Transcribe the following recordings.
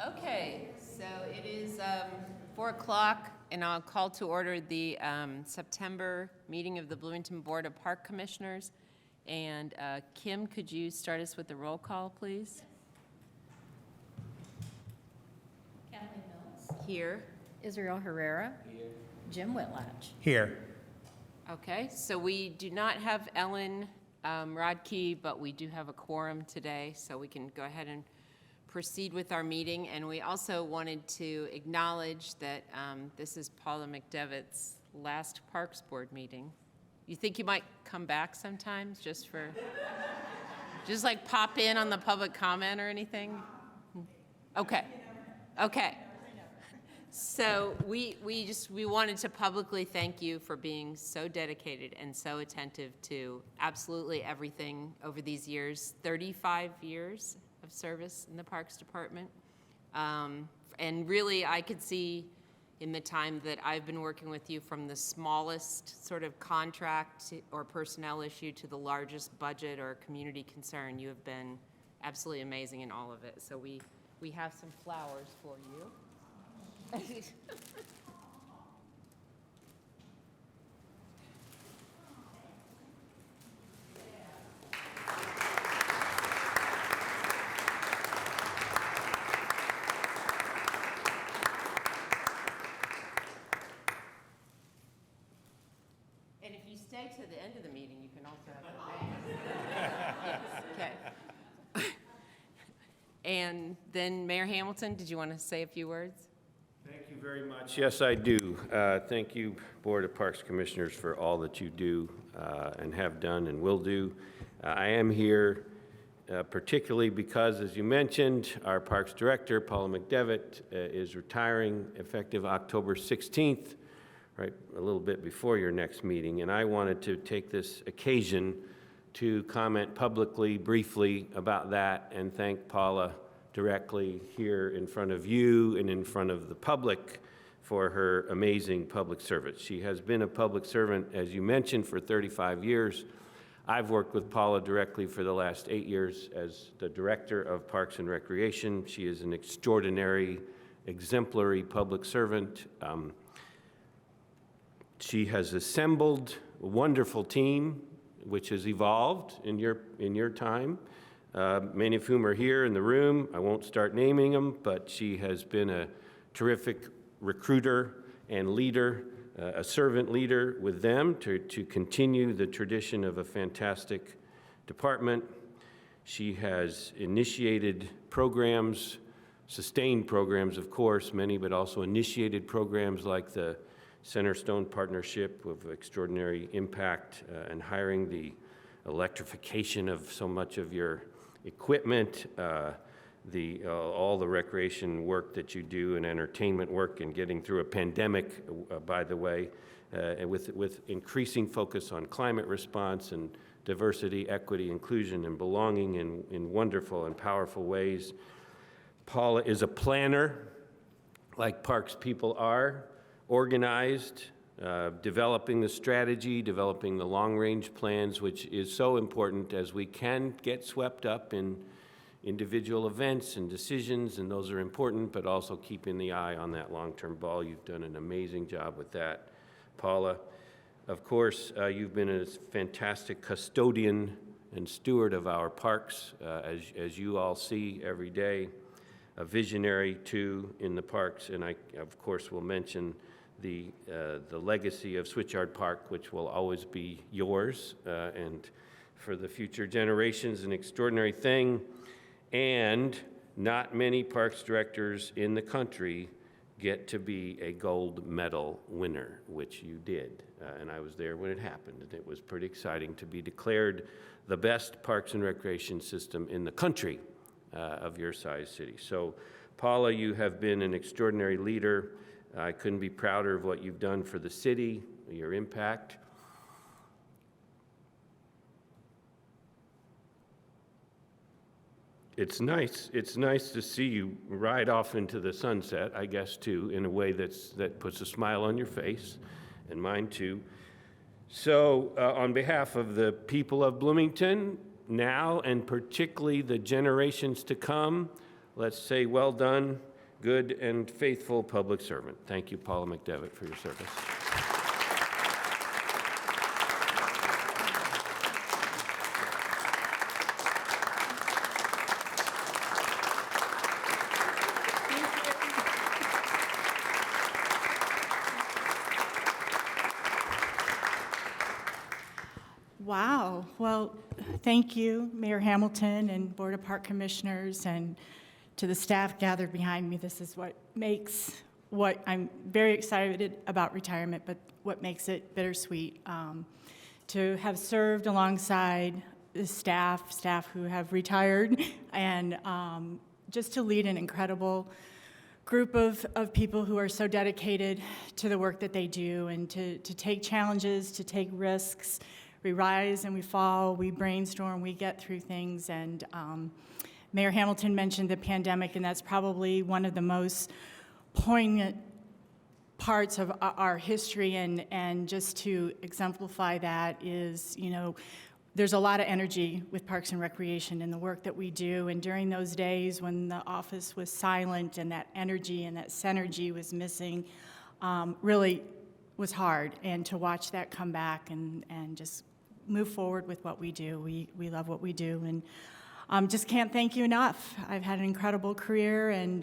Okay, so it is 4 o'clock, and I'll call to order the September meeting of the Bloomington Board of Park Commissioners. And Kim, could you start us with the roll call, please? Kathleen Mills. Here. Israel Herrera. Here. Jim Whitlatch. Here. Okay, so we do not have Ellen Rodkey, but we do have a quorum today, so we can go ahead and proceed with our meeting. And we also wanted to acknowledge that this is Paula McDevitt's last Parks Board meeting. You think you might come back sometimes just like pop in on the public comment or anything? Okay. So we wanted to publicly thank you for being so dedicated and so attentive to absolutely everything over these years, 35 years of service in the Parks Department. And really, I could see in the time that I've been working with you from the smallest sort of contract or personnel issue to the largest budget or community concern, you have been absolutely amazing in all of it. So we have some flowers for you. And if you stay to the end of the meeting, you can also have a yes, okay. And then Mayor Hamilton, did you want to say a few words? Thank you very much. Yes, I do. Thank you, Board of Parks Commissioners, for all that you do and have done and will do. I am here particularly because, as you mentioned, our Parks Director, Paula McDevitt, is retiring effective October 16th, right, a little bit before your next meeting. And I wanted to take this occasion to comment publicly, briefly about that and thank Paula directly here in front of you and in front of the public for her amazing public service. She has been a public servant, as you mentioned, for 35 years. I've worked with Paula directly for the last 8 years as the Director of Parks and Recreation. She is an extraordinary, exemplary public servant. She has assembled a wonderful team, which has evolved in your time. Many of whom are here in the room. I won't start naming them, but she has been a terrific recruiter and leader, a servant leader with them to continue the tradition of a fantastic department. She has initiated programs, sustained programs, of course, many, but also initiated programs like the Centerstone Partnership of extraordinary impact and hiring, the electrification of so much of your equipment, all the recreation work that you do and entertainment work and getting through a pandemic, by the way, and with increasing focus on climate response and diversity, equity, inclusion, and belonging in wonderful and powerful ways. Paula is a planner, like Parks people are, organized, developing the strategy, developing the long-range plans, which is so important as we can get swept up in individual events and decisions, and those are important, but also keeping the eye on that long-term ball. You've done an amazing job with that, Paula. Of course, you've been a fantastic custodian and steward of our parks, as you all see every day, a visionary, too, in the parks, and I, of course, will mention the legacy of Switchyard Park, which will always be yours, and for the future generations, an extraordinary thing. And not many parks directors in the country get to be a gold medal winner, which you did. And I was there when it happened, and it was pretty exciting to be declared the best parks and recreation system in the country of your size city. So, Paula, you have been an extraordinary leader. I couldn't be prouder of what you've done for the city, your impact. It's nice to see you ride off into the sunset, I guess, too, in a way that puts a smile on your face, and mine too. So on behalf of the people of Bloomington, now and particularly the generations to come, let's say well done, good and faithful public servant. Thank you, Paula McDevitt, for your service. Wow. Well, thank you, Mayor Hamilton and Board of Park Commissioners, and to the staff gathered behind me. This is what makes what I'm very excited about retirement, but what makes it bittersweet. To have served alongside the staff who have retired, and just to lead an incredible group of people who are so dedicated to the work that they do, and to take challenges, to take risks. We rise and we fall, we brainstorm, we get through things. And Mayor Hamilton mentioned the pandemic, and that's probably one of the most poignant parts of our history. And just to exemplify that is, there's a lot of energy with Parks and Recreation and the work that we do. And during those days when the office was silent and that energy and that synergy was missing, really was hard. And to watch that come back and just move forward with what we do. We love what we do, and just can't thank you enough. I've had an incredible career, and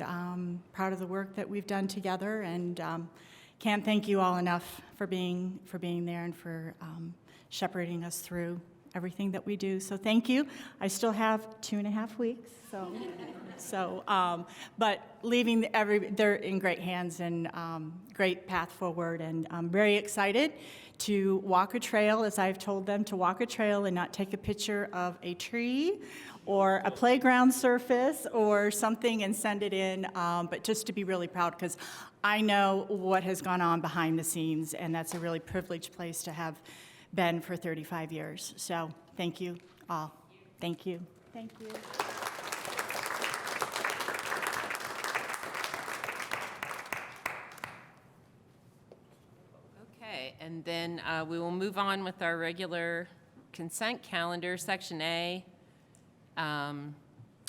proud of the work that we've done together, and can't thank you all enough for being there and for shepherding us through everything that we do. So thank you. I still have 2.5 weeks, but leaving they're in great hands, and great path forward, and I'm very excited to walk a trail, as I've told them, to walk a trail and not take a picture of a tree or a playground surface or something and send it in, but just to be really proud, because I know what has gone on behind the scenes, and that's a really privileged place to have been for 35 years. So thank you all. Thank you. Thank you. Okay, and then we will move on with our regular consent calendar, Section A,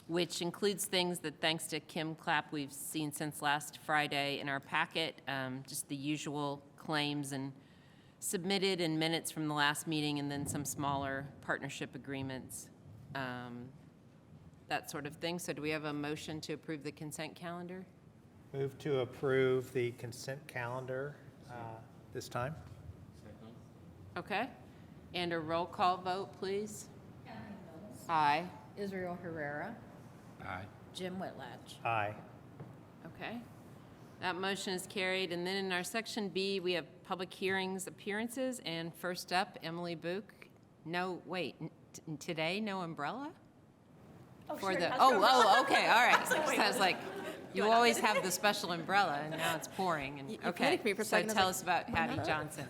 which includes things that, thanks to Kim Clapp, we've seen since last Friday in our packet, just the usual claims and submitted and minutes from the last meeting, and then some smaller partnership agreements, that sort of thing. So do we have a motion to approve the consent calendar? Move to approve the consent calendar this time. Okay. And a roll call vote, please. Aye. Israel Herrera. Aye. Jim Whitlatch. Aye. Okay. That motion is carried. And then in our Section B, we have public hearings appearances. And first up, Emily Book. No, wait, today, no umbrella? For the, okay, all right. I was like, you always have the special umbrella, and now it's pouring. And okay, panicked me for a so second. I was tell like, us about Hattie Johnson.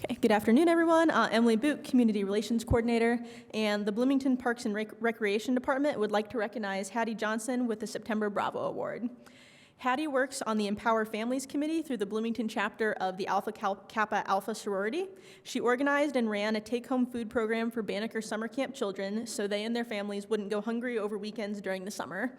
Okay, good afternoon, everyone. Emily Boot, Community Relations Coordinator, and the Bloomington Parks and Recreation Department would like to recognize Hattie Johnson with the September Bravo Award. Hattie works on the Empower Families Committee through the Bloomington chapter of the Alpha Kappa Alpha sorority. She organized and ran a take-home food program for Banneker summer camp children so they and their families wouldn't go hungry over weekends during the summer.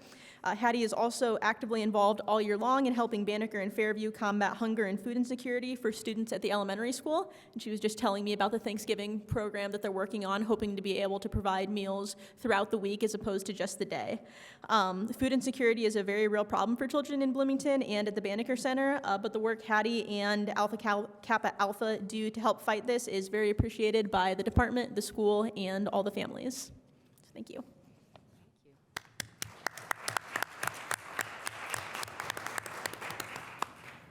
Hattie is also actively involved all year long in helping Banneker and Fairview combat hunger and food insecurity for students at the elementary school. And she was just telling me about the Thanksgiving program that they're working on, hoping to be able to provide meals throughout the week as opposed to just the day. Food insecurity is a very real problem for children in Bloomington and at the Banneker Center, but the work Hattie and Alpha Kappa Alpha do to help fight this is very appreciated by the department, the school, and all the families. So thank you.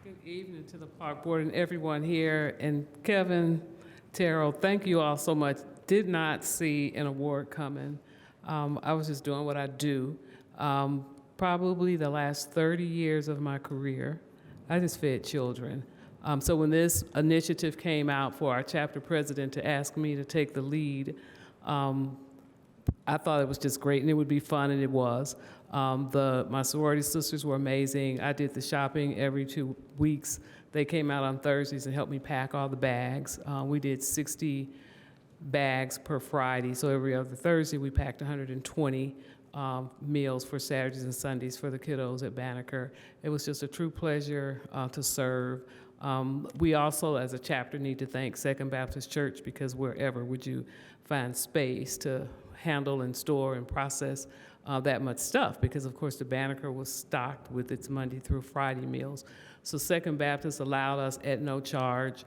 Good evening to the Park Board and everyone here. And Kevin, Terrell, thank you all so much. Did not see an award coming. I was just doing what I do. Probably the last 30 years of my career, I just fed children. So when this initiative came out for our chapter president to ask me to take the lead, I thought it was just great, and it would be fun, and it was. My sorority sisters were amazing. I did the shopping every 2 weeks. They came out on Thursdays and helped me pack all the bags. We did 60 bags per Friday, so every other Thursday we packed 120 meals for Saturdays and Sundays for the kiddos at Banneker. It was just a true pleasure to serve. We also, as a chapter, need to thank Second Baptist Church, because wherever would you find space to handle and store and process that much stuff, because of course the Banneker was stocked with its Monday through Friday meals. So Second Baptist allowed us at no charge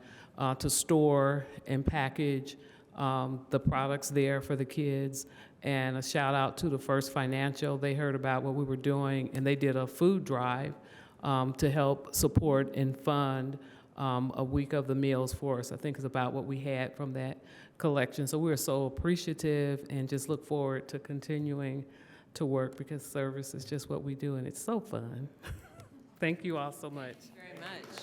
to store and package the products there for the kids. And a shout out to the First Financial. They heard about what we were doing, and they did a food drive to help support and fund a week of the meals for us. I think it's about what we had from that collection. So we're so appreciative and just look forward to continuing to work, because service is just what we do, and it's so fun. Thank you all so much. Thank you very much.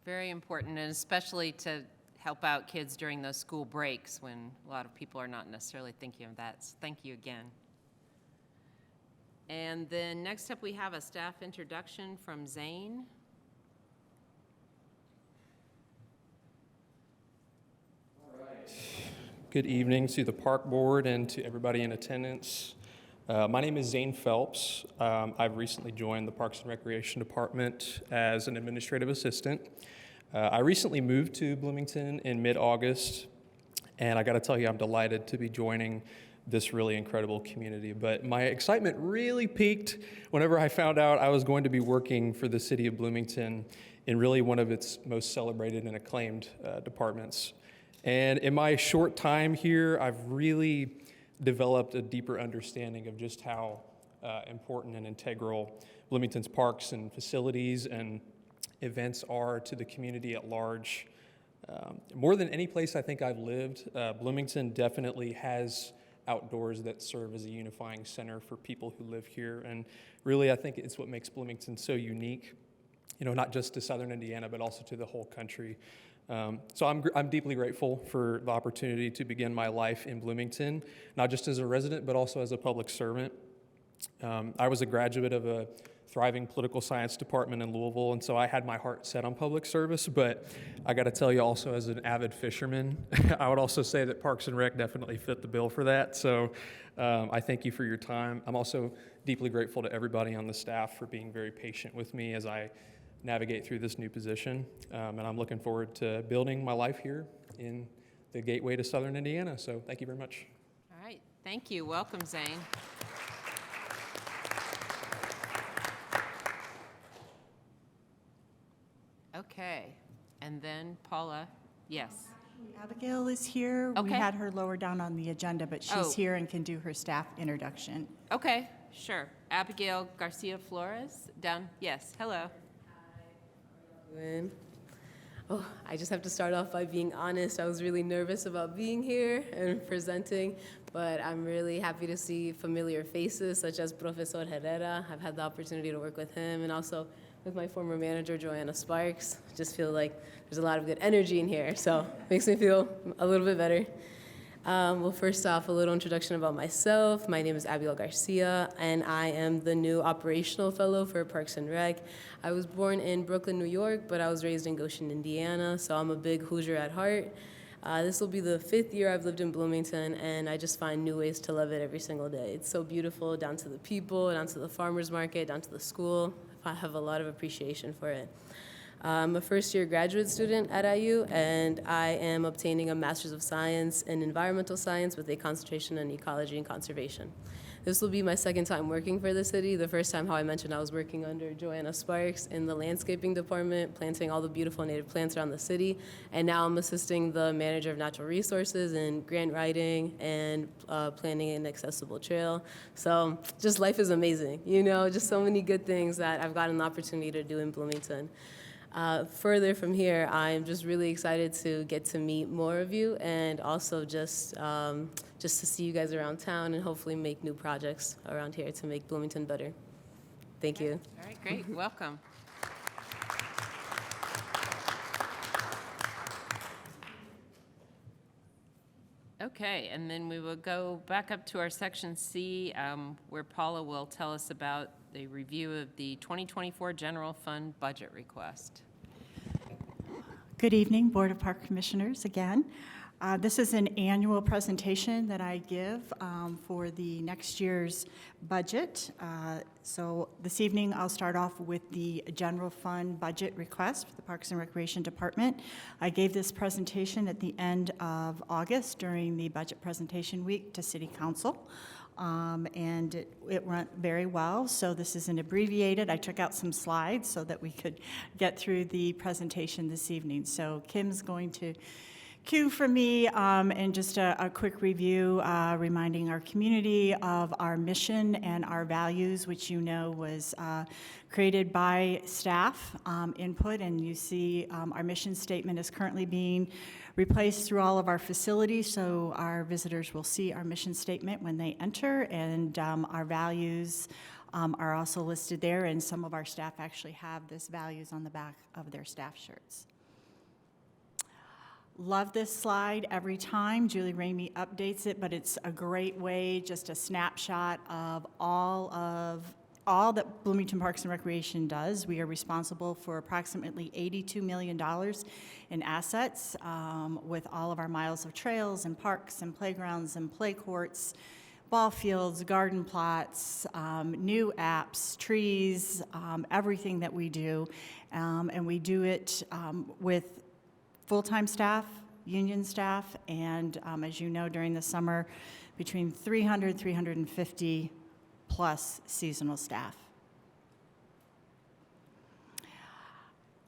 Very important, and especially to help out kids during those school breaks when a lot of people are not necessarily thinking of that. So thank you again. And then next up, we have a staff introduction from Zane. Good evening to the park board and to everybody in attendance. My name is Zane Phelps. I've recently joined the Parks and Recreation Department as an administrative assistant. I recently moved to Bloomington in mid-August, and I got to tell you, I'm delighted to be joining this really incredible community. But my excitement really peaked whenever I found out I was going to be working for the city of Bloomington in really one of its most celebrated and acclaimed departments. And in my short time here, I've really developed a deeper understanding of just how important and integral Bloomington's parks and facilities and events are to the community at large. More than any place I think I've lived, Bloomington definitely has outdoors that serve as a unifying center for people who live here. And really, I think it's what makes Bloomington so unique, not just to Southern Indiana, but also to the whole country. So I'm deeply grateful for the opportunity to begin my life in Bloomington, not just as a resident, but also as a public servant. I was a graduate of a thriving political science department in Louisville, and so I had my heart set on public service, but I got to tell you also, as an avid fisherman, I would also say that Parks and Rec definitely fit the bill for that. So I thank you for your time. I'm also deeply grateful to everybody on the staff for being very patient with me as I navigate through this new position, and I'm looking forward to building my life here in the gateway to Southern Indiana. So thank you very much. All right, thank you. Welcome, Zane. Okay, and then Paula, yes. Abigail is here. We Okay. had her lower down on the agenda, but Oh. she's here and can do her staff introduction. Okay, sure. Abigail Garcia Flores, down, yes, hello. Doing? Oh, I just have to start off by being honest. I was really nervous about being here and presenting, but I'm really happy to see familiar faces such as Professor Herrera. I've had the opportunity to work with him and also with my former manager, Joanna Sparks. Just feel like there's a lot of good energy in here, so it makes me feel a little bit better. Well, first off, a little introduction about myself. My name is Abigail Garcia, and I am the new operational fellow for Parks and Rec. I was born in Brooklyn, New York, but I was raised in Goshen, Indiana, so I'm a big Hoosier at heart. This will be the 5th year I've lived in Bloomington, and I just find new ways to love it every single day. It's so beautiful, down to the people, down to the farmer's market, down to the school. I have a lot of appreciation for it. I'm a first-year graduate student at IU, and I am obtaining a Master's of Science in Environmental Science with a concentration in Ecology and Conservation. This will be my second time working for the city. The first time, how I mentioned, I was working under Joanna Sparks in the landscaping department, planting all the beautiful native plants around the city, and now I'm assisting the manager of natural resources in grant writing and planning an accessible trail. So just life is amazing, just so many good things that I've gotten the opportunity to do in Bloomington. Further from here, I'm just really excited to get to meet more of you and also just to see you guys around town and hopefully make new projects around here to make Bloomington better. Thank you. All right, great, welcome. Okay, and then we will go back up to our section C, where Paula will tell us about the review of the 2024 general fund budget request. Good evening, Board of Park Commissioners again. This is an annual presentation that I give for the next year's budget. So this evening, I'll start off with the general fund budget request for the Parks and Recreation Department. I gave this presentation at the end of August during the budget presentation week to City Council. And it went very well. So this is an abbreviated. I took out some slides so that we could get through the presentation this evening. So Kim's going to cue for me and just a quick review reminding our community of our mission and our values, which you know was created by staff input. And you see our mission statement is currently being replaced through all of our facilities, so our visitors will see our mission statement when they enter, and our values are also listed there, and some of our staff actually have this values on the back of their staff shirts. Love this slide every time. Julie Ramey updates it, but it's a great way, just a snapshot of all that Bloomington Parks and Recreation does. We are responsible for approximately $82 million in assets with all of our miles of trails and parks and playgrounds and play courts, ball fields, garden plots, new apps, trees, everything that we do. And we do it with full-time staff, union staff, and as you know, during the summer, between 300, 350 plus seasonal staff.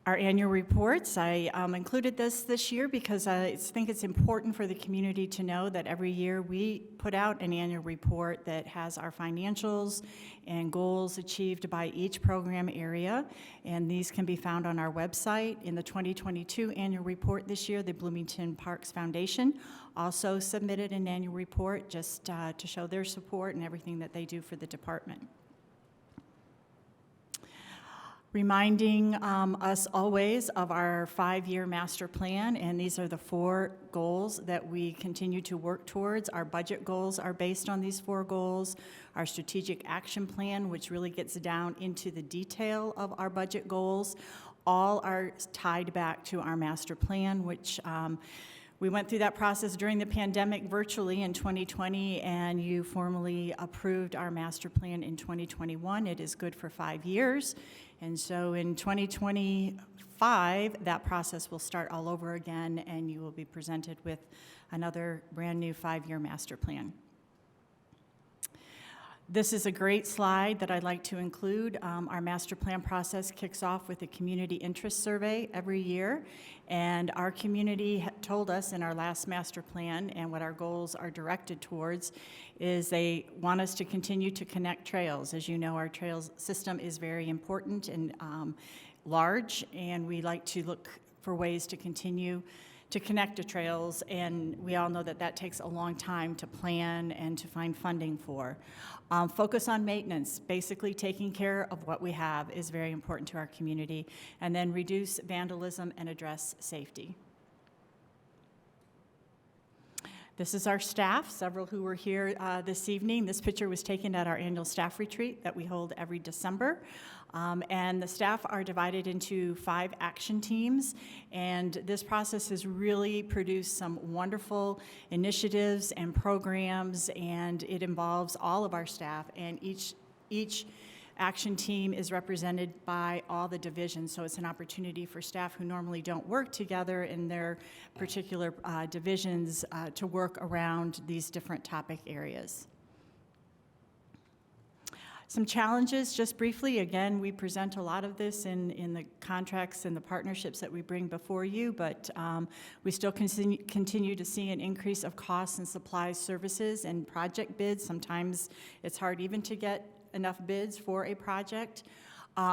Our annual reports, I included this year because I think it's important for the community to know that every year we put out an annual report that has our financials and goals achieved by each program area, and these can be found on our website. In the 2022 annual report this year, the Bloomington Parks Foundation also submitted an annual report just to show their support and everything that they do for the department. Reminding us always of our 5-year master plan, and these are the 4 goals that we continue to work towards. Our budget goals are based on these 4 goals. Our strategic action plan, which really gets down into the detail of our budget goals, all are tied back to our master plan, which we went through that process during the pandemic virtually in 2020, and you formally approved our master plan in 2021. It is good for 5 years. And so in 2025, that process will start all over again, and you will be presented with another brand new 5-year master plan. This is a great slide that I'd like to include. Our master plan process kicks off with a community interest survey every year, and our community told us in our last master plan, and what our goals are directed towards, is they want us to continue to connect trails. As you know, our trails system is very important and large, and we like to look for ways to continue to connect to trails, and we all know that that takes a long time to plan and to find funding for. Focus on maintenance, basically taking care of what we have is very important to our community, and then reduce vandalism and address safety. This is our staff, several who were here this evening. This picture was taken at our annual staff retreat that we hold every December. And the staff are divided into 5 action teams, and this process has really produced some wonderful initiatives and programs, and it involves all of our staff, and each action team is represented by all the divisions, so it's an opportunity for staff who normally don't work together in their particular divisions to work around these different topic areas. Some challenges, just briefly. Again, we present a lot of this in the contracts and the partnerships that we bring before you, but we still continue to see an increase of costs and supplies, services, and project bids. Sometimes it's hard even to get enough bids for a project.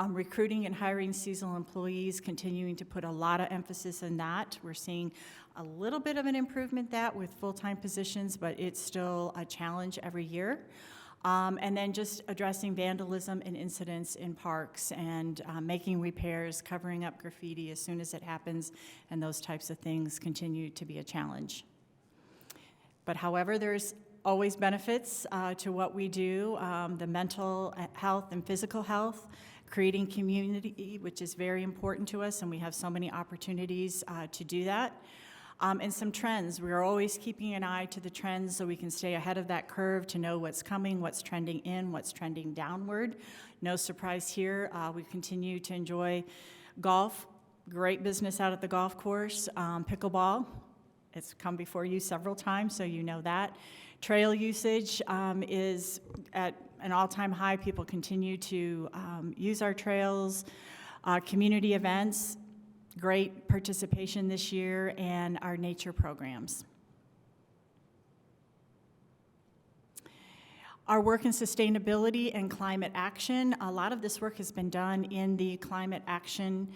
Recruiting and hiring seasonal employees, continuing to put a lot of emphasis on that. We're seeing a little bit of an improvement that with full-time positions, but it's still a challenge every year. And then just addressing vandalism and incidents in parks and making repairs, covering up graffiti as soon as it happens, and those types of things continue to be a challenge. But however, there's always benefits to what we do, the mental health and physical health, creating community, which is very important to us, and we have so many opportunities to do that. And some trends. We are always keeping an eye to the trends so we can stay ahead of that curve to know what's coming, what's trending in, what's trending downward. No surprise here. We continue to enjoy golf, great business out at the golf course. Pickleball, it's come before you several times, so you know that. Trail usage is at an all-time high. People continue to use our trails. Community events, great participation this year, and our nature programs. Our work in sustainability and climate action, a lot of this work has been done in the climate action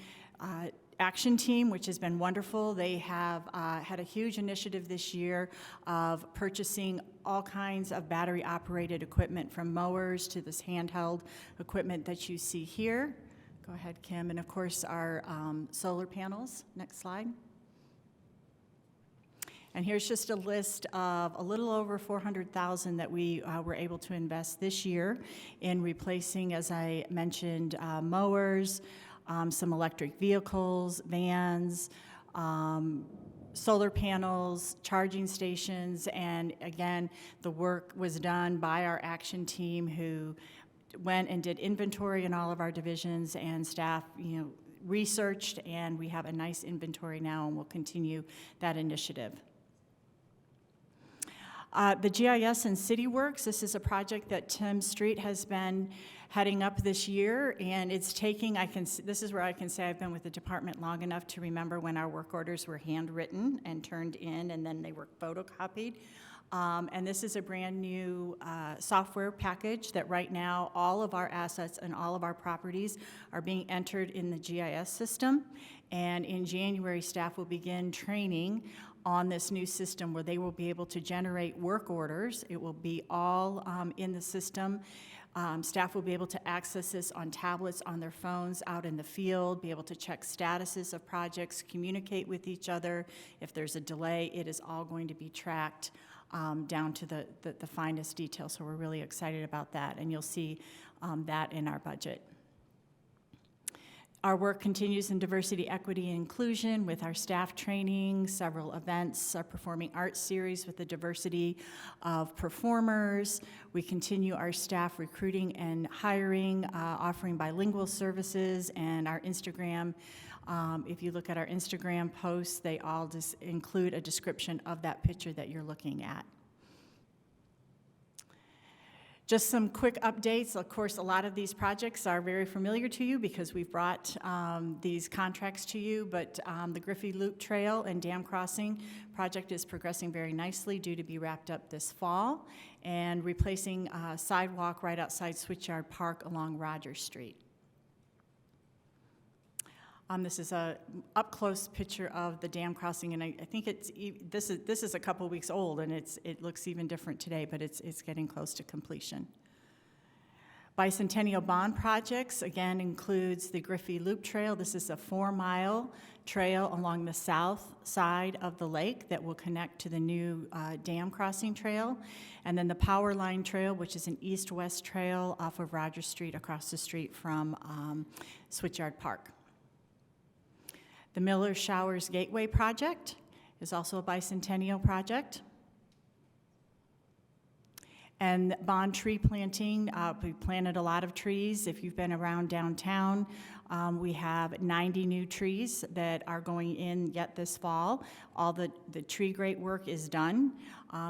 team, which has been wonderful. They have had a huge initiative this year of purchasing all kinds of battery-operated equipment, from mowers to this handheld equipment that you see here. Go ahead, Kim. And of course, our solar panels. Next slide. And here's just a list of a little over $400,000 that we were able to invest this year in replacing, as I mentioned, mowers, some electric vehicles, vans, solar panels, charging stations, and again, the work was done by our action team who went and did inventory in all of our divisions, and staff, researched, and we have a nice inventory now, and we'll continue that initiative. The GIS and CityWorks, this is a project that Tim Street has been heading up this year, and it's taking, this is where I can say I've been with the department long enough to remember when our work orders were handwritten and turned in, and then they were photocopied. And this is a brand new software package that right now all of our assets and all of our properties are being entered in the GIS system. And in January, staff will begin training on this new system where they will be able to generate work orders. It will be all in the system. Staff will be able to access this on tablets, on their phones, out in the field, be able to check statuses of projects, communicate with each other. If there's a delay, it is all going to be tracked down to the finest detail, so we're really excited about that, and you'll see that in our budget. Our work continues in diversity, equity, and inclusion with our staff training, several events, our performing arts series with the diversity of performers. We continue our staff recruiting and hiring, offering bilingual services, and our Instagram. If you look at our Instagram posts, they all just include a description of that picture that you're looking at. Just some quick updates. Of course, a lot of these projects are very familiar to you because we've brought these contracts to you, but the Griffey Loop Trail and Dam Crossing project is progressing very nicely, due to be wrapped up this fall, and replacing a sidewalk right outside Switchyard Park along Rogers Street. This is a up-close picture of the dam crossing, and I think this is a couple weeks old, and it looks even different today, but it's getting close to completion. Bicentennial Bond projects, again, includes the Griffey Loop Trail. This is a 4-mile trail along the south side of the lake that will connect to the new dam crossing trail. And then the Power Line Trail, which is an east-west trail off of Rogers Street across the street from Switchyard Park. The Miller Showers Gateway project is also a bicentennial project. And bond tree planting, we planted a lot of trees. If you've been around downtown, we have 90 new trees that are going in yet this fall. All the tree grate work is done,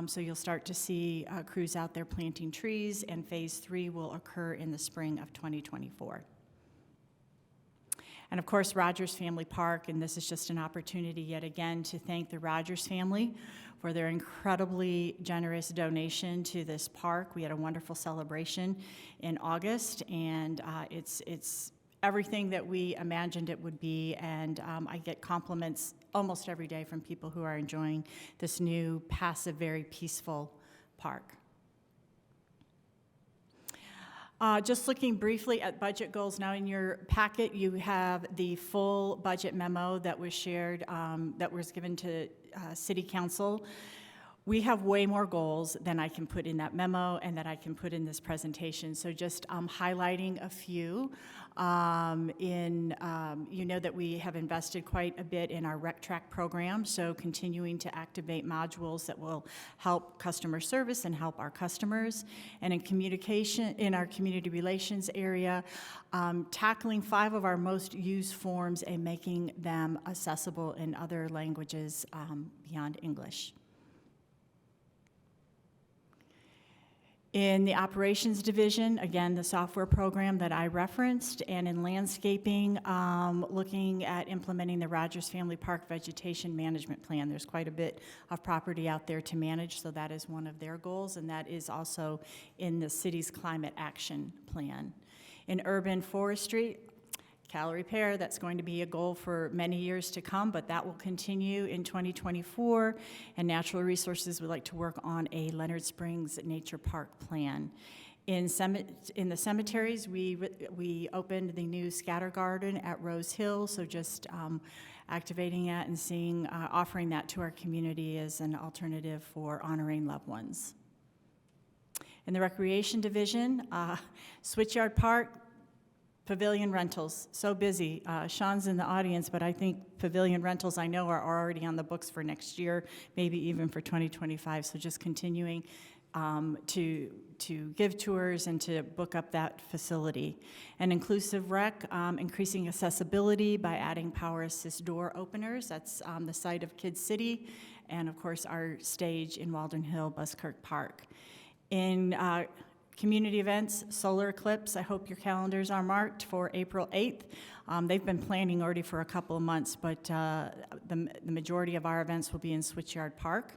so you'll start to see crews out there planting trees, and phase 3 will occur in the spring of 2024. And of course, Rogers Family Park, and this is just an opportunity yet again to thank the Rogers family for their incredibly generous donation to this park. We had a wonderful celebration in August, and it's everything that we imagined it would be, and I get compliments almost every day from people who are enjoying this new, passive, very peaceful park. Just looking briefly at budget goals, now in your packet you have the full budget memo that was shared, that was given to City Council. we have way more goals than I can put in that memo and that I can put in this presentation. So just highlighting a few. You know that we have invested quite a bit in our Rec Track program, so continuing to activate modules that will help customer service and help our customers. And in communication, in our community relations area, tackling 5 of our most used forms and making them accessible in other languages beyond English. In the operations division, again, the software program that I referenced, and in landscaping, looking at implementing the Rogers Family Park Vegetation Management Plan. There's quite a bit of property out there to manage, so that is one of their goals, and that is also in the city's climate action plan. In urban forestry, Cal Repair, that's going to be a goal for many years to come, but that will continue in 2024. And natural resources would like to work on a Leonard Springs Nature Park plan. In the cemeteries, we opened the new scatter garden at Rose Hill, so just activating that and seeing, offering that to our community as an alternative for honoring loved ones. In the recreation division, Switchyard Park, Pavilion rentals, so busy. Sean's in the audience, but I think pavilion rentals, I know, are already on the books for next year, maybe even for 2025. So just continuing to give tours and to book up that facility. And inclusive rec, increasing accessibility by adding power assist door openers. That's the site of Kid City, and of course our stage in Walden Hill, Buskirk Park. In community events, solar eclipse, I hope your calendars are marked for April 8th. They've been planning already for a couple of months, but the majority of our events will be in Switchyard Park.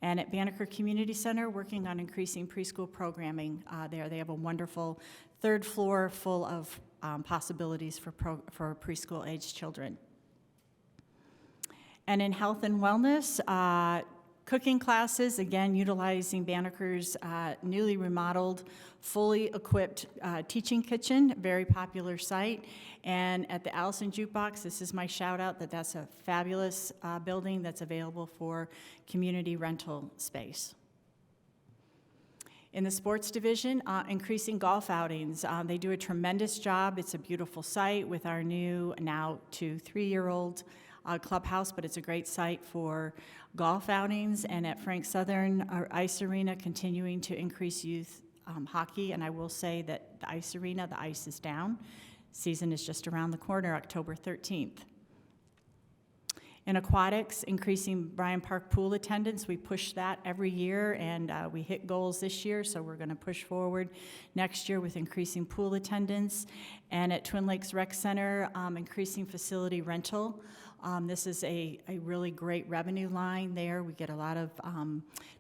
And at Banneker Community Center, working on increasing preschool programming there. They have a wonderful 3rd floor full of possibilities for preschool-aged children. And in health and wellness, cooking classes, again, utilizing Banneker's newly remodeled, fully equipped teaching kitchen, very popular site. And at the Allison Jukebox, this is my shout out that's a fabulous building that's available for community rental space. In the sports division, increasing golf outings. They do a tremendous job. It's a beautiful site with our new, now 2-3-year-old clubhouse, but it's a great site for golf outings. And at Frank Southern, our ice arena, continuing to increase youth hockey. And I will say that the ice arena, the ice is down. Season is just around the corner, October 13th. In aquatics, increasing Bryan Park pool attendance. We push that every year, and we hit goals this year, so we're going to push forward next year with increasing pool attendance. And at Twin Lakes Rec Center, increasing facility rental. This is a really great revenue line there. We get a lot of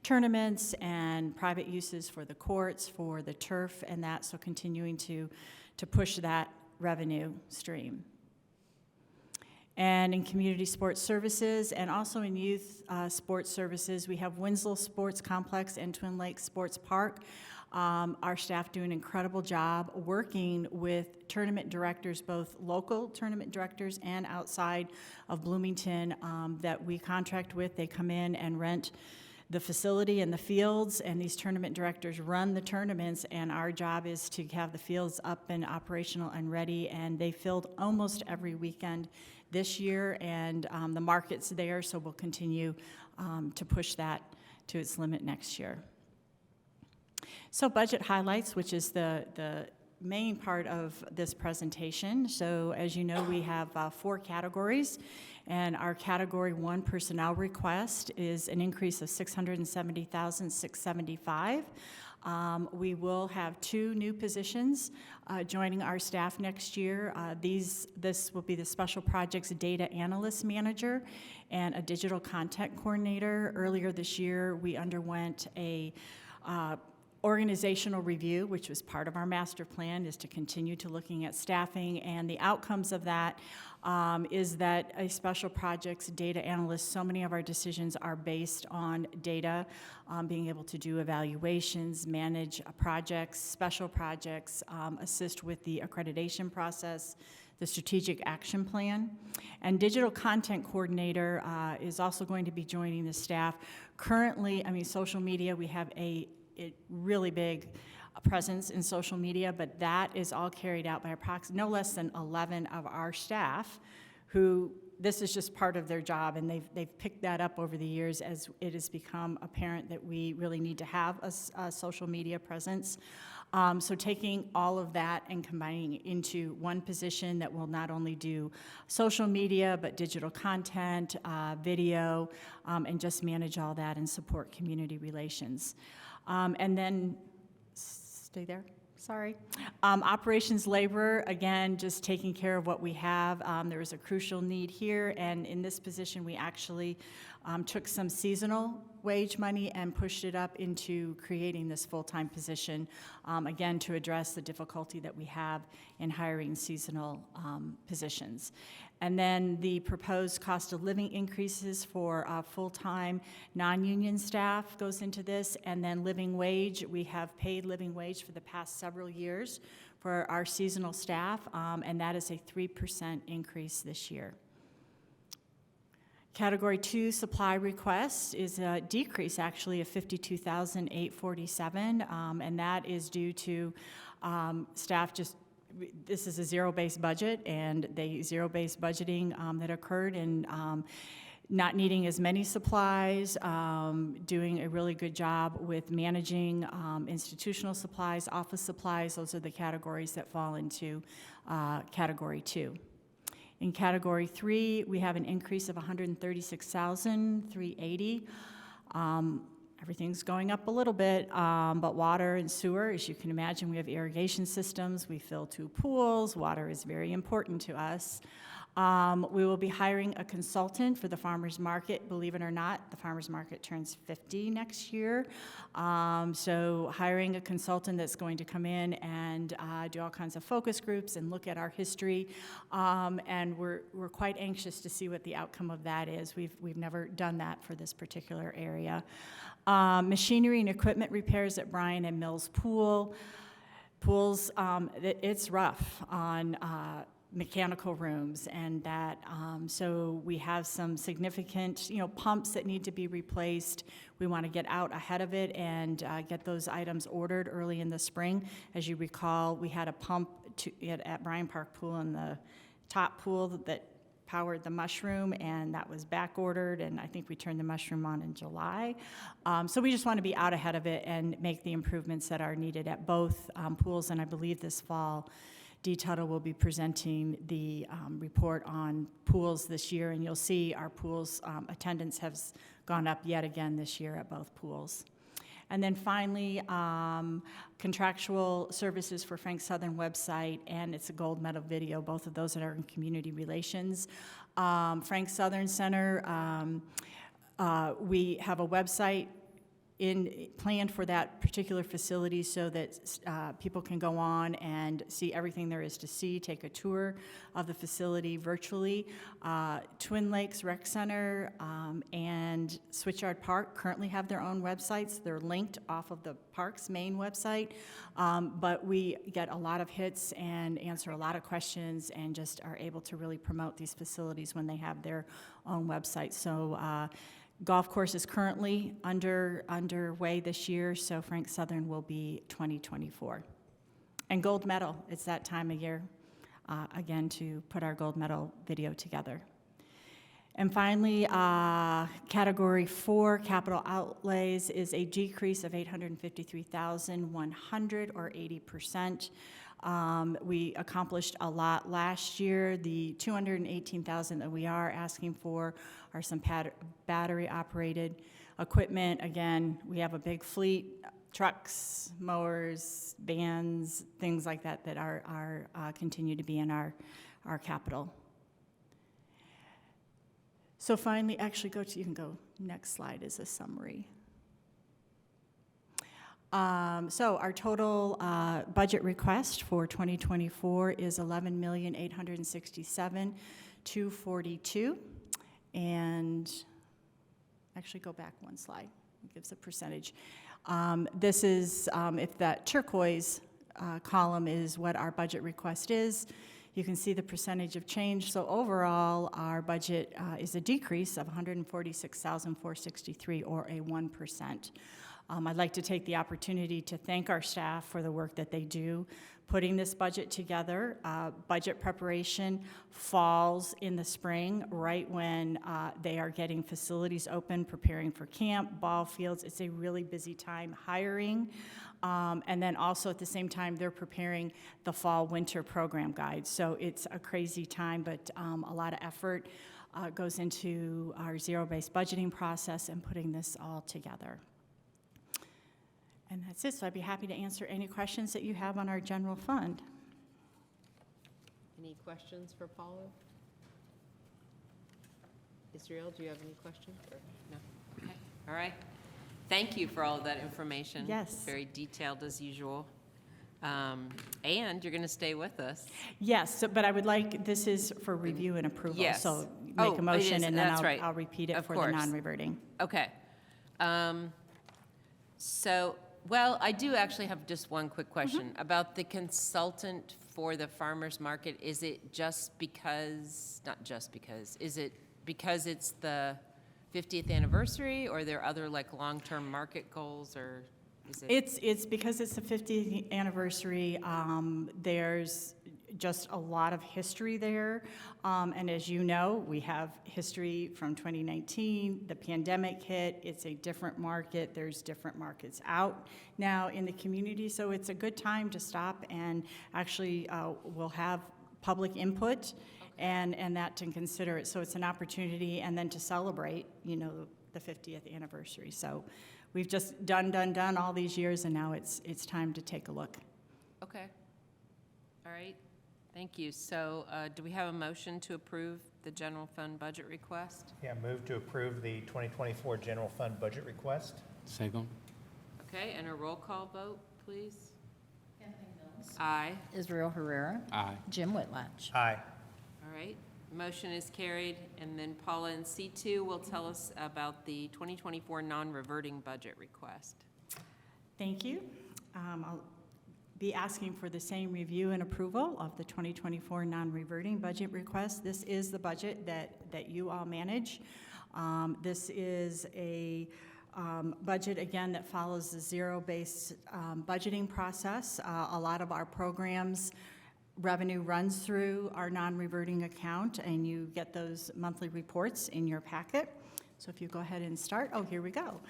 tournaments and private uses for the courts, for the turf, and that, so continuing to push that revenue stream. And in community sports services, and also in youth sports services, we have Winslow Sports Complex and Twin Lakes Sports Park. Our staff do an incredible job working with tournament directors, both local tournament directors and outside of Bloomington that we contract with. They come in and rent the facility and the fields, and these tournament directors run the tournaments, and our job is to have the fields up and operational and ready, and they filled almost every weekend this year, and the market's there, so we'll continue to push that to its limit next year. So budget highlights, which is the main part of this presentation. So as you know, we have 4 categories, and our Category 1 personnel request is an increase of $670,675. We will have 2 new positions joining our staff next year. This will be the Special Projects Data Analyst Manager and a Digital Content Coordinator. Earlier this year, we underwent a organizational review, which was part of our master plan, is to continue to looking at staffing, and the outcomes of that is that a special projects data analyst, so many of our decisions are based on data, being able to do evaluations, manage projects, special projects, assist with the accreditation process, the strategic action plan. And digital content coordinator is also going to be joining the staff. Currently, I mean, social media, we have a really big presence in social media, but that is all carried out by approximately no less than 11 of our staff who this is just part of their job, and they've picked that up over the years as it has become apparent that we really need to have a social media presence. So taking all of that and combining it into one position that will not only do social media, but digital content, video, and just manage all that and support community relations. And then, stay there. Sorry. Operations labor, again, just taking care of what we have. There is a crucial need here, and in this position, we actually took some seasonal wage money and pushed it up into creating this full-time position, again, to address the difficulty that we have in hiring seasonal positions. And then the proposed cost of living increases for full-time non-union staff goes into this, and then living wage. We have paid living wage for the past several years for our seasonal staff, and that is a 3% increase this year. Category 2 supply requests is a decrease actually of $52,847, and that is due to staff just, this is a zero-based budget, and zero-based budgeting that occurred and not needing as many supplies, doing a really good job with managing institutional supplies, office supplies. Those are the categories that fall into Category 2. In Category 3, we have an increase of $136,380. Everything's going up a little bit, but water and sewer, as you can imagine, we have irrigation systems. We fill 2 pools. Water is very important to us. We will be hiring a consultant for the farmers market. Believe it or not, the farmers market turns 50 next year. So hiring a consultant that's going to come in and do all kinds of focus groups and look at our history. And we're quite anxious to see what the outcome of that is. We've never done that for this particular area. Machinery and equipment repairs at Bryan and Mills Pool. Pools, it's rough on mechanical rooms, and that so we have some significant pumps that need to be replaced. We want to get out ahead of it and get those items ordered early in the spring. As you recall, we had a pump at Bryan Park Pool in the top pool that powered the mushroom, and that was back ordered, and I think we turned the mushroom on in July. So we just want to be out ahead of it and make the improvements that are needed at both pools, and I believe this fall DTUDA will be presenting the report on pools this year, and you'll see our pools attendance has gone up yet again this year at both pools. And then finally, contractual services for Frank Southern website, and it's a gold medal video. Both of those that are in community relations. Frank Southern Center, we have a website planned for that particular facility so that people can go on and see everything there is to see, take a tour of the facility virtually. Twin Lakes Rec Center and Switchyard Park currently have their own websites. They're linked off of the park's main website, but we get a lot of hits and answer a lot of questions and just are able to really promote these facilities when they have their own website. So golf course is currently underway this year, so Frank Southern will be 2024. And gold medal, it's that time of year, again, to put our gold medal video together. And finally, Category 4, capital outlays, is a decrease of $853,100 or 80%. We accomplished a lot last year. The $218,000 that we are asking for are some battery-operated equipment. Again, we have a big fleet, trucks, mowers, vans, things like that that are continue to be in our capital. So finally, actually you can go, next slide is a summary. So our total budget request for 2024 is $11,867,242, and actually go back one slide. It gives a percentage. This is if that turquoise column is what our budget request is. you can see the percentage of change. So overall, our budget is a decrease of $146,463, or a 1%. I'd like to take the opportunity to thank our staff for the work that they do putting this budget together. Budget preparation falls in the spring, right when they are getting facilities open, preparing for camp, ball fields. It's a really busy time hiring. And then also at the same time, they're preparing the fall-winter program guide. So it's a crazy time, but a lot of effort goes into our zero-based budgeting process and putting this all together. And that's it, so I'd be happy to answer any questions that you have on our general fund. Any questions for Paula? Israel, do you have any questions? Or no? Okay. All right. Thank you for all of that information. Yes. Very detailed as usual. And you're going to stay with us. Yes, but I would like, this is for review and approval. Yes. So Oh, make it a motion, is. and then That's right. I'll repeat it Of for course. the non-reverting. Okay. So, well, I do actually have just one quick question about the consultant for the farmer's market. Is it just because, not just because, is it because it's the 50th anniversary, or are there other like long-term market goals, or is it? It's because it's the 50th anniversary. There's just a lot of history there. And as you know, we have history from 2019. The pandemic hit. It's a different market. There's different markets out now in the community. So it's a good time to stop, and actually we'll have public input and that to consider it. So it's an opportunity, and then to celebrate, you know, the 50th anniversary. So we've just done all these years, and now it's time to take a look. Okay. All right. Thank you. So do we have a motion to approve the general fund budget request? Yeah, move to approve the 2024 general fund budget request. Second. Okay, and a roll call vote, please. Aye. Israel Herrera. Aye. Jim Whitlatch. Aye. All right. Motion is carried. And then Paula in C2 will tell us about the 2024 non-reverting budget request. Thank you. I'll be asking for the same review and approval of the 2024 non-reverting budget request. This is the budget that you all manage. This is a budget, again, that follows the zero-based budgeting process. A lot of our programs, revenue runs through our non-reverting account, and you get those monthly reports in your packet. So if you go ahead and start, oh, here we go.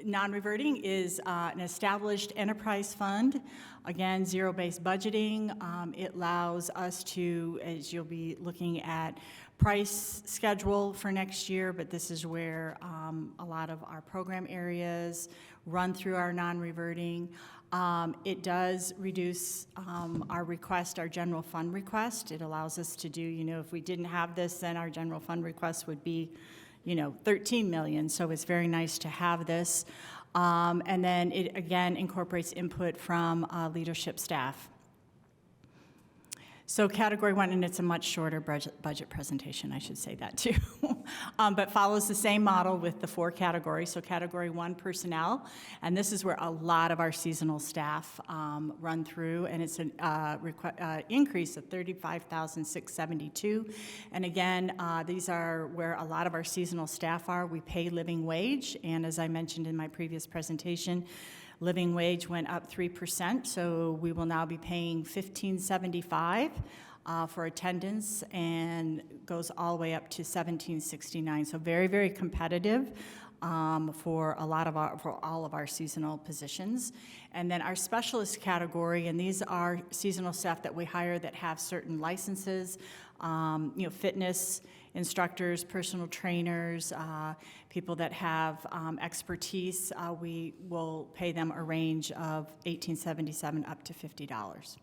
Non-reverting is an established enterprise fund. Again, zero-based budgeting. It allows us to, as you'll be looking at, price schedule for next year, but this is where a lot of our program areas run through our non-reverting. It does reduce our request, our general fund request. It allows us to do, you know, if we didn't have this, then our general fund request would be, you know, 13 million. So it's very nice to have this. And then it, again, incorporates input from leadership staff. So category one, and it's a much shorter budget presentation, I should say that too, but follows the same model with the 4 categories. So category 1, personnel, and this is where a lot of our seasonal staff run through, and it's an increase of $35,672. And again, these are where a lot of our seasonal staff are. We pay living wage, and as I mentioned in my previous presentation, living wage went up 3%, so we will now be paying $15.75 for attendance, and goes all the way up to $17.69. So very, very competitive for all of our seasonal positions. And then our specialist category, and these are seasonal staff that we hire that have certain licenses, you know, fitness instructors, personal trainers, people that have expertise. We will pay them a range of $18.77 up to $50.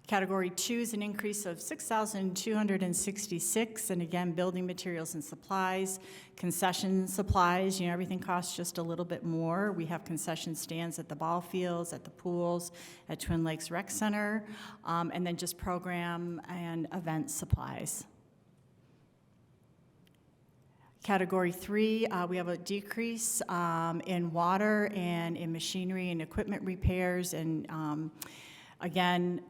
Category 2 is an increase of $6,266, and again, building materials and supplies, concession supplies, you know, everything costs just a little bit more. We have concession stands at the ball fields, at the pools, at Twin Lakes Rec Center, and then just program and event supplies. Category 3, we have a decrease in water and in machinery and equipment repairs and Again,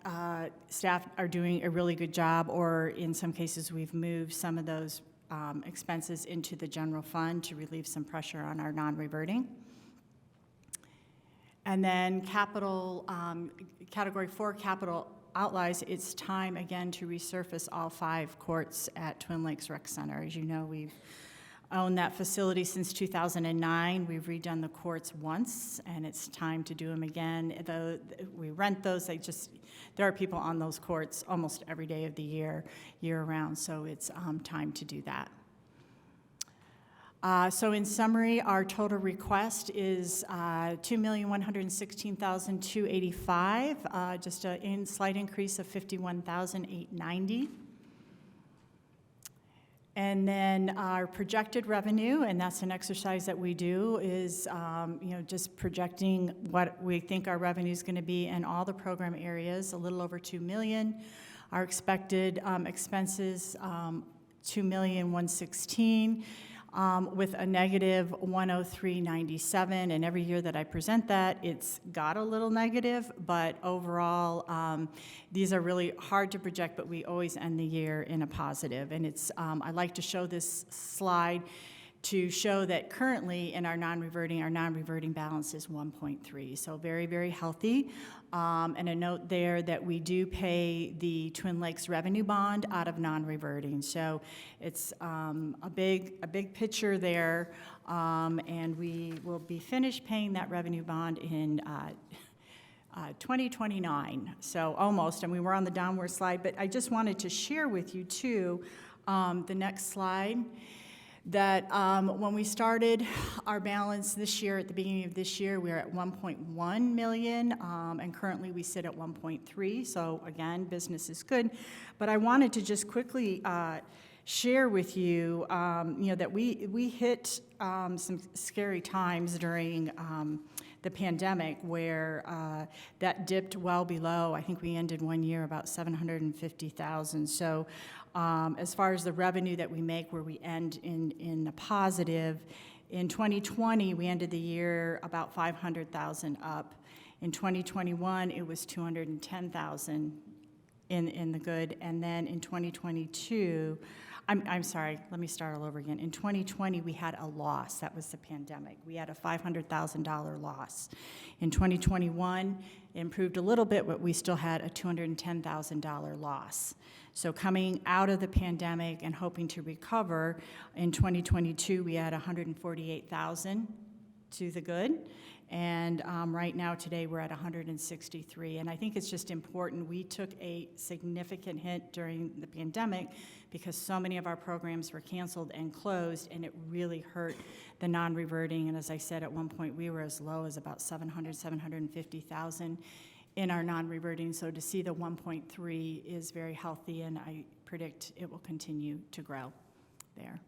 staff are doing a really good job, or in some cases, we've moved some of those expenses into the general fund to relieve some pressure on our non-reverting. And then capital, Category 4 capital outlays, it's time again to resurface all 5 courts at Twin Lakes Rec Center. As you know, we've owned that facility since 2009. We've redone the courts once, and it's time to do them again. Though we rent those, there are people on those courts almost every day of the year, year-round, so it's time to do that. So in summary, our total request is $2,116,285, just a slight increase of $51,890. And then our projected revenue, and that's an exercise that we do, is just projecting what we think our revenue is going to be in all the program areas, a little over $2 million. Our expected expenses, $2,116,000. With a negative 103.97, and every year that I present that, it's got a little negative, but overall, these are really hard to project, but we always end the year in a positive. And it's, I like to show this slide to show that currently in our non-reverting balance is 1.3, so very, very healthy. And a note there that we do pay the Twin Lakes revenue bond out of non-reverting, so it's a big picture there, and we will be finished paying that revenue bond in 2029, so almost, and we were on the downward slide, but I just wanted to share with you too, the next slide, that when we started our balance this year, at the beginning of this year, we were at 1.1 million, and currently we sit at 1.3, so again, business is good. But I wanted to just quickly share with you, that we hit some scary times during the pandemic where that dipped well below. I think we ended one year about 750,000. So as far as the revenue that we make, where we end in the positive, in 2020 we ended the year about 500,000 up. In 2021 it was 210,000 in the good, and then in 2022, I'm sorry, let me start all over again. In 2020, we had a loss. That was the pandemic. We had a $500,000 loss. In 2021, it improved a little bit, but we still had a $210,000 loss. So coming out of the pandemic and hoping to recover, in 2022, we had 148,000 to the good. And right now, today, we're at 163. And I think it's just important. We took a significant hit during the pandemic because so many of our programs were canceled and closed, and it really hurt the non-reverting. And as I said, at one point, we were as low as about 750,000 in our non-reverting. So to see the 1.3 is very healthy, and I predict it will continue to grow there.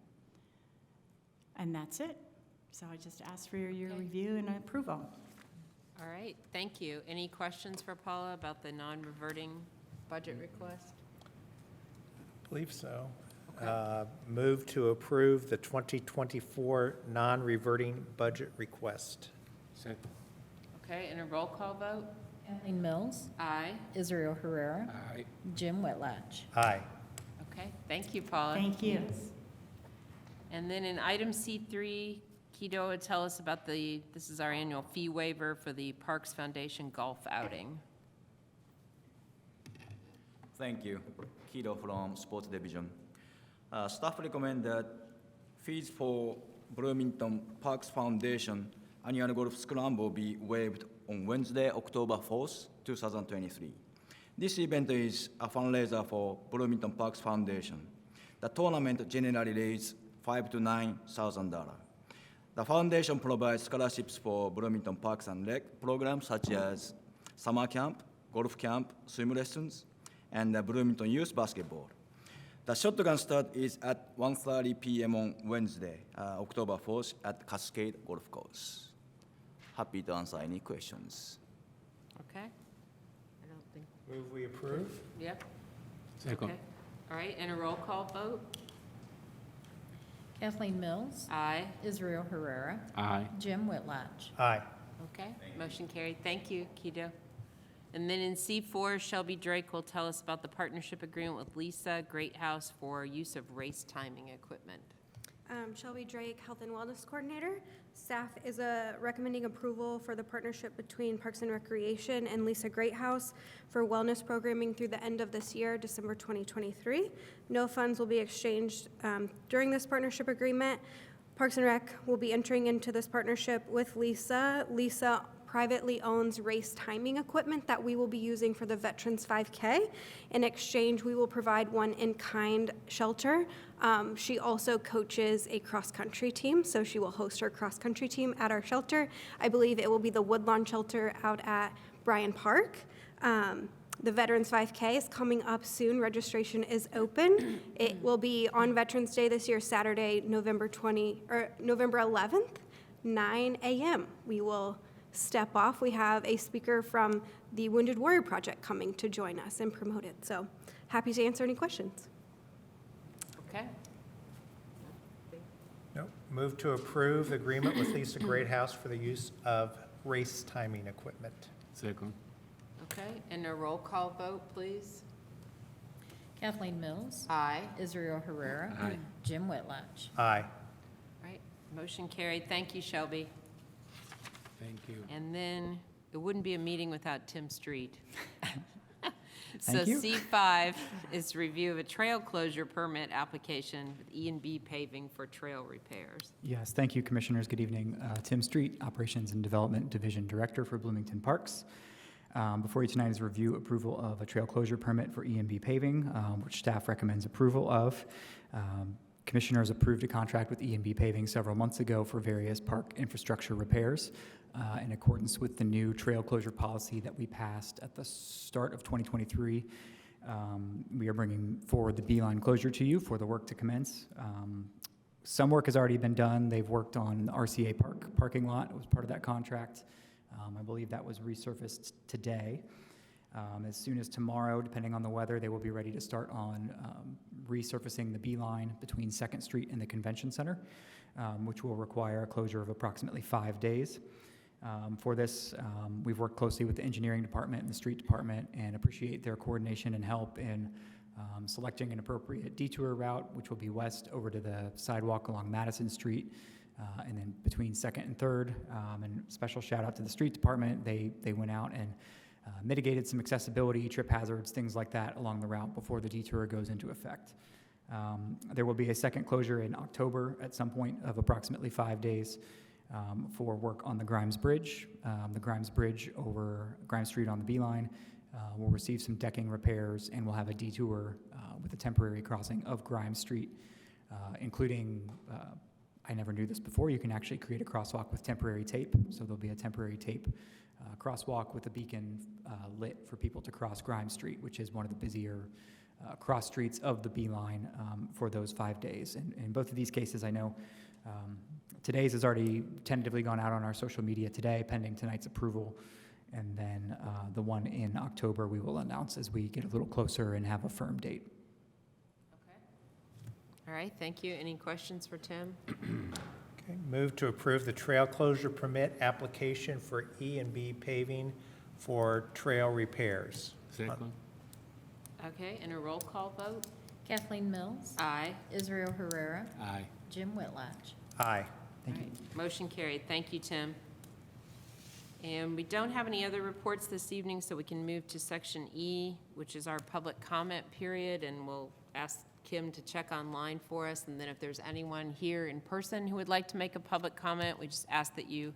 And that's it. So I just ask for your review and approval. All right, thank you. Any questions for Paula about the non-reverting budget request? I believe so. Okay. Move to approve the 2024 non-reverting budget request. Okay, and a roll call vote? Kathleen Mills, Aye. Israel Herrera, Jim Whitlatch. Aye. Okay, thank you, Paula. Thank you. And then in item C3, Kido would tell us about this is our annual fee waiver for the Parks Foundation golf outing. Thank you. Kido from Sports Division. Staff recommend that fees for Bloomington Parks Foundation Annual Golf Scramble be waived on Wednesday, October 4th, 2023. This event is a fundraiser for Bloomington Parks Foundation. The tournament generally raises $5,000 to $9,000. The foundation provides scholarships for Bloomington Parks and Rec programs such as summer camp, golf camp, swim lessons, and Bloomington Youth Basketball. The shotgun start is at 1:30 p.m. on Wednesday, October 4th at Cascade Golf Course. Happy to answer any questions. Okay? I don't think, Move we approve? yep. Second. Okay. All right, and a roll call vote? Kathleen Mills, Aye. Israel Herrera, Aye. Jim Whitlatch. Aye. Okay, motion carried. Thank you, Kido. And then in C4, Shelby Drake will tell us about the partnership agreement with Lisa Greathouse for use of race timing equipment. Shelby Drake, Health and Wellness Coordinator. Staff is recommending approval for the partnership between Parks and Recreation and Lisa Greathouse for wellness programming through the end of this year, December 2023. No funds will be exchanged during this partnership agreement. Parks and Rec will be entering into this partnership with Lisa. Lisa privately owns race timing equipment that we will be using for the Veterans 5K. In exchange, we will provide one in-kind shelter. She also coaches a cross-country team, so she will host her cross-country team at our shelter. I believe it will be the Woodlawn Shelter out at Bryan Park. The Veterans 5K is coming up soon. Registration is open. It will be on Veterans Day this year, Saturday, November 11th, 9 a.m. We will step off. We have a speaker from the Wounded Warrior Project coming to join us and promote it. So happy to answer any questions. Okay. No. Move to approve the agreement with Lisa Greathouse for the use of race timing equipment. Second. Okay, and a roll call vote, please. Kathleen Mills. Aye. Israel Herrera. Aye. Jim Whitlatch. Aye. Right, motion carried. Thank you, Shelby. Thank you. And then it wouldn't be a meeting without Tim Street. So Thank you. C5 is review of a trail closure permit application with E&B paving for trail repairs. Yes, thank you, Commissioners. Good evening. Tim Street, Operations and Development Division Director for Bloomington Parks. Before you tonight is review approval of a trail closure permit for E&B paving, which staff recommends approval of. Commissioners approved a contract with E&B paving several months ago for various park infrastructure repairs in accordance with the new trail closure policy that we passed at the start of 2023. We are bringing forward the beeline closure to you for the work to commence. Some work has already been done. They've worked on the RCA parking lot. It was part of that contract. I believe that was resurfaced today. As soon as tomorrow, depending on the weather, they will be ready to start on resurfacing the beeline between 2nd Street and the Convention Center, which will require a closure of approximately 5 days. For this, we've worked closely with the engineering department and the street department and appreciate their coordination and help in selecting an appropriate detour route, which will be west over to the sidewalk along Madison Street, and then between 2nd and 3rd. And special shout out to the street department. They went out and mitigated some accessibility, trip hazards, things like that along the route before the detour goes into effect. There will be a second closure in October at some point of approximately 5 days for work on the Grimes Bridge. The Grimes Bridge over Grimes Street on the Beeline will receive some decking repairs and will have a detour with a temporary crossing of Grimes Street, including, I never knew this before, you can actually create a crosswalk with temporary tape. So there'll be a temporary tape crosswalk with a beacon lit for people to cross Grimes Street, which is one of the busier cross streets of the Beeline for those 5 days. And in both of these cases, I know today's has already tentatively gone out on our social media today, pending tonight's approval. And then the one in October we will announce as we get a little closer and have a firm date. Okay. All right, thank you. Any questions for Tim? Okay, move to approve the trail closure permit application for E&B paving for trail repairs. Second. Okay, and a roll call vote? Kathleen Mills. Aye. Israel Herrera. Aye. Jim Whitlatch. Aye. Thank you. All right, motion carried. Thank you, Tim. And we don't have any other reports this evening, so we can move to Section E, which is our public comment period, and we'll ask Kim to check online for us, and then if there's anyone here in person who would like to make a public comment, we just ask that you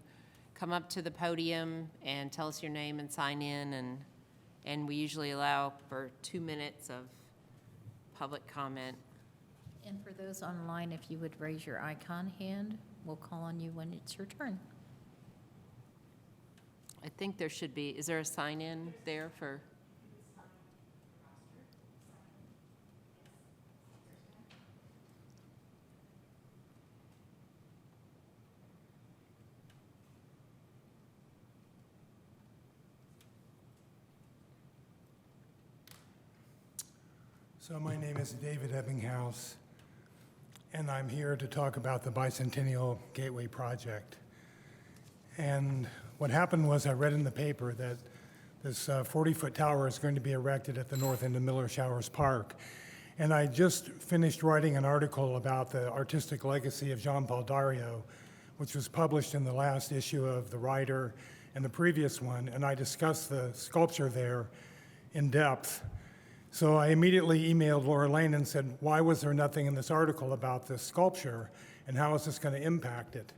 come up to the podium and tell us your name and sign in, and we usually allow for 2 minutes of public comment. And for those online, if you would raise your icon hand, we'll call on you when it's your turn. I think there should be, is there a sign-in there for? So my name is David Ebbinghaus, and I'm here to talk about the Bicentennial Gateway Project. And what happened was I read in the paper that This 40-foot tower is going to be erected at the north end of Miller Showers Park. And I just finished writing an article about the artistic legacy of Jean-Paul Dario, which was published in the last issue of The Writer and the previous one, and I discussed the sculpture there in depth. So I immediately emailed Laura Lane and said, why was there nothing in this article about this sculpture, and how is this going to impact it?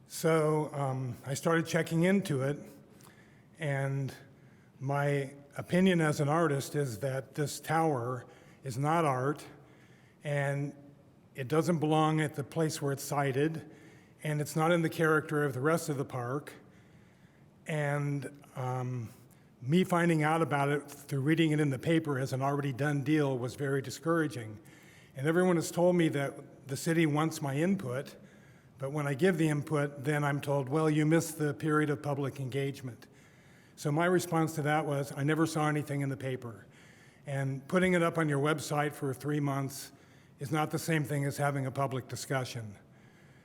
So I started checking into it, and my opinion as an artist is that this tower is not art, and it doesn't belong at the place where it's sited, and it's not in the character of the rest of the park. And me finding out about it through reading it in the paper as an already done deal was very discouraging. And everyone has told me that the city wants my input, but when I give the input, then I'm told, well, you missed the period of public engagement. So my response to that was, I never saw anything in the paper. And putting it up on your website for 3 months is not the same thing as having a public discussion.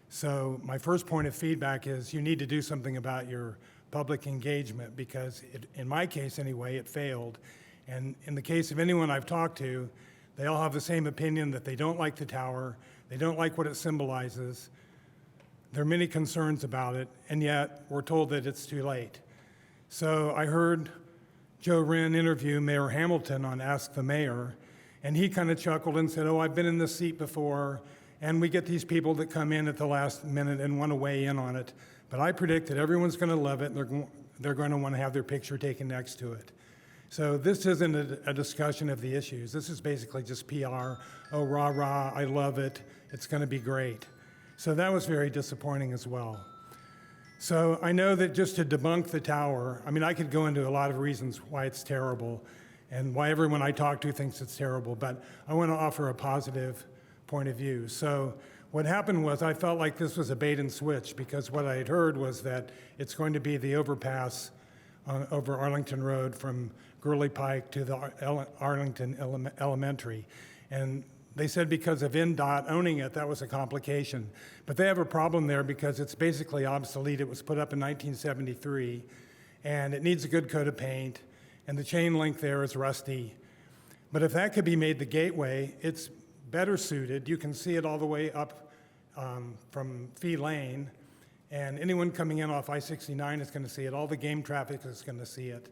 So my first point of feedback is you need to do something about your public engagement, because in my case anyway, it failed. And in the case of anyone I've talked to, they all have the same opinion that they don't like the tower, they don't like what it symbolizes. There are many concerns about it, and yet we're told that it's too late. So I heard Joe Wren interview Mayor Hamilton on Ask the Mayor, and he kind of chuckled and said, oh, I've been in this seat before, and we get these people that come in at the last minute and want to weigh in on it. But I predict that everyone's going to love it, and they're going to want to have their picture taken next to it. So this isn't a discussion of the issues. This is basically just PR. Oh, rah, rah, I love it. It's going to be great. So that was very disappointing as well. So I know that just to debunk the tower, I mean, I could go into a lot of reasons why it's terrible and why everyone I talk to thinks it's terrible, but I want to offer a positive point of view. So what happened was I felt like this was a bait and switch, because what I had heard was that it's going to be the overpass over Arlington Road from Gurley Pike to the Arlington Elementary. And they said because of NDOT owning it, that was a complication. But they have a problem there because it's basically obsolete. It was put up in 1973, and it needs a good coat of paint, and the chain link there is rusty. But if that could be made the gateway, it's better suited. You can see it all the way up from Fee Lane, and anyone coming in off I-69 is going to see it. All the game traffic is going to see it.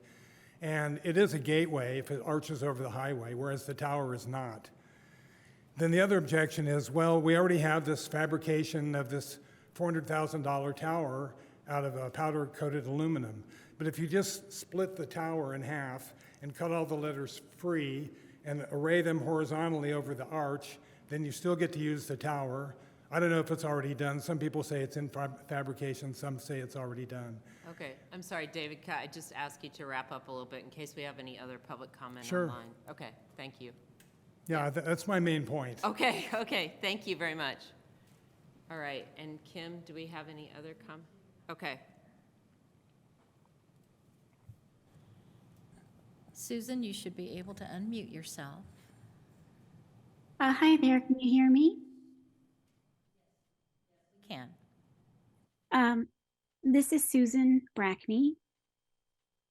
And it is a gateway if it arches over the highway, whereas the tower is not. Then the other objection is, well, we already have this fabrication of this $400,000 tower out of powder-coated aluminum. But if you just split the tower in half and cut all the letters free and array them horizontally over the arch, then you still get to use the tower. I don't know if it's already done. Some people say it's in fabrication, some say it's already done. Okay, I'm sorry, David, can I just ask you to wrap up a little bit in case we have any other public comment Sure. online? Okay, thank you. Yeah, that's my main point. Okay, thank you very much. All right, and Kim, do we have any other Okay. Susan, you should be able to unmute yourself. Hi there, can you hear me? We can. This is Susan Brackney.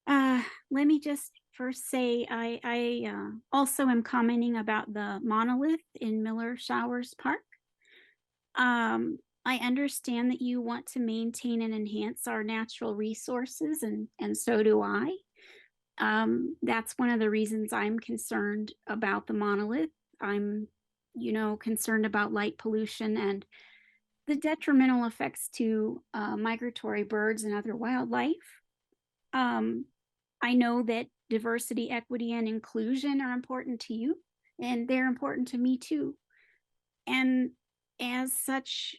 Let me just first say I also am commenting about the monolith in Miller Showers Park. I understand that you want to maintain and enhance our natural resources, and so do I. That's one of the reasons I'm concerned about the monolith. I'm, concerned about light pollution and the detrimental effects to migratory birds and other wildlife. I know that diversity, equity, and inclusion are important to you, and they're important to me too. And as such,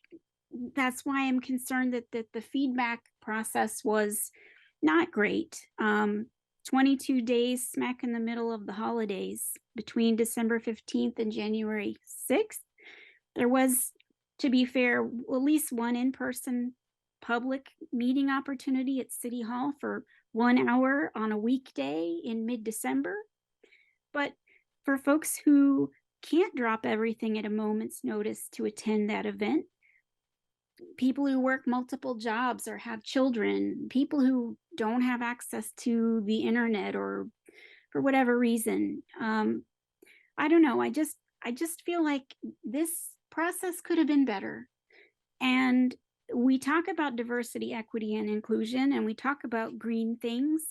that's why I'm concerned that the feedback process was not great. 22 days smack in the middle of the holidays between December 15th and January 6th. There was, to be fair, at least one in-person public meeting opportunity at City Hall for 1 hour on a weekday in mid-December. But for folks who can't drop everything at a moment's notice to attend that event, people who work multiple jobs or have children, people who don't have access to the internet or for whatever reason. I don't know. I just feel like this process could have been better. And we talk about diversity, equity, and inclusion, and we talk about green things.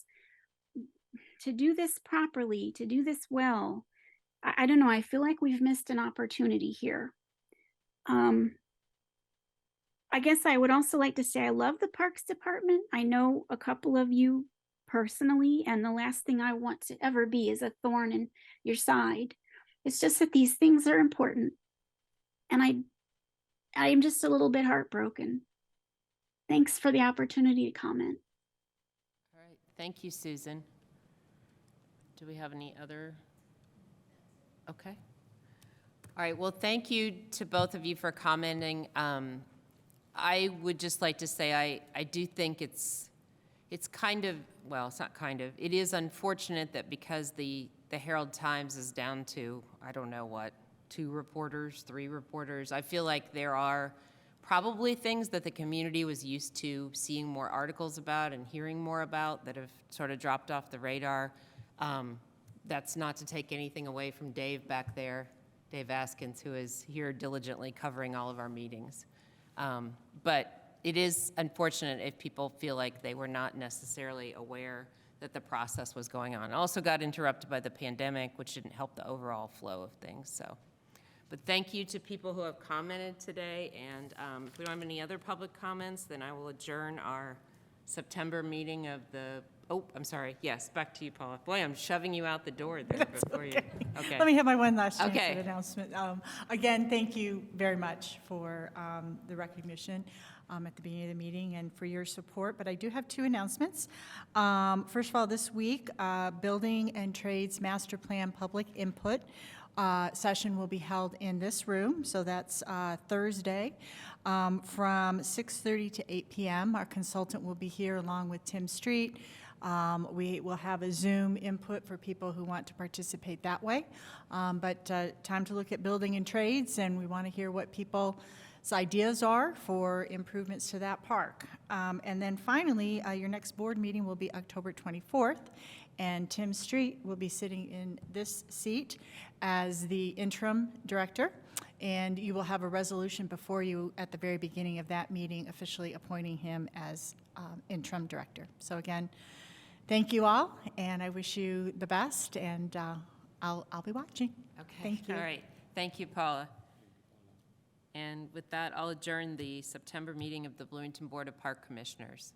To do this properly, to do this well, I don't know. I feel like we've missed an opportunity here. I guess I would also like to say I love the Parks Department. I know a couple of you personally, and the last thing I want to ever be is a thorn in your side. It's just that these things are important. And I am just a little bit heartbroken. Thanks for the opportunity to comment. All right, thank you, Susan. Do we have any other? Okay. All right, well, thank you to both of you for commenting. I would just like to say I do think it's kind of, well, it's not kind of, it is unfortunate that because the Herald Times is down to, I don't know what, 2 reporters, 3 reporters, I feel like there are probably things that the community was used to seeing more articles about and hearing more about that have sort of dropped off the radar. That's not to take anything away from Dave back there, Dave Askins, who is here diligently covering all of our meetings. But it is unfortunate if people feel like they were not necessarily aware that the process was going on. It also got interrupted by the pandemic, which didn't help the overall flow of things. So, but thank you to people who have commented today. And if we don't have any other public comments, then I will adjourn our September meeting of the, oh, I'm sorry. Yes, back to you, Paula. Boy, I'm shoving you out the door there before you. Okay. Let me have my one last chance Okay. for the announcement. Again, thank you very much for the recognition at the beginning of the meeting and for your support. But I do have 2 announcements. First of all, this week, Building and Trades Master Plan Public Input session will be held in this room. So that's Thursday from 6:30 to 8 p.m. Our consultant will be here along with Tim Street. We will have a Zoom input for people who want to participate that way. But time to look at building and trades, and we want to hear what people's ideas are for improvements to that park. And then finally, your next board meeting will be October 24th, and Tim Street will be sitting in this seat as the interim director. And you will have a resolution before you at the very beginning of that meeting officially appointing him as interim director. So again, thank you all, and I wish you the best, and I'll be watching. Okay. Thank you. All right. Thank you, Paula. And with that, I'll adjourn the September meeting of the Bloomington Board of Park Commissioners.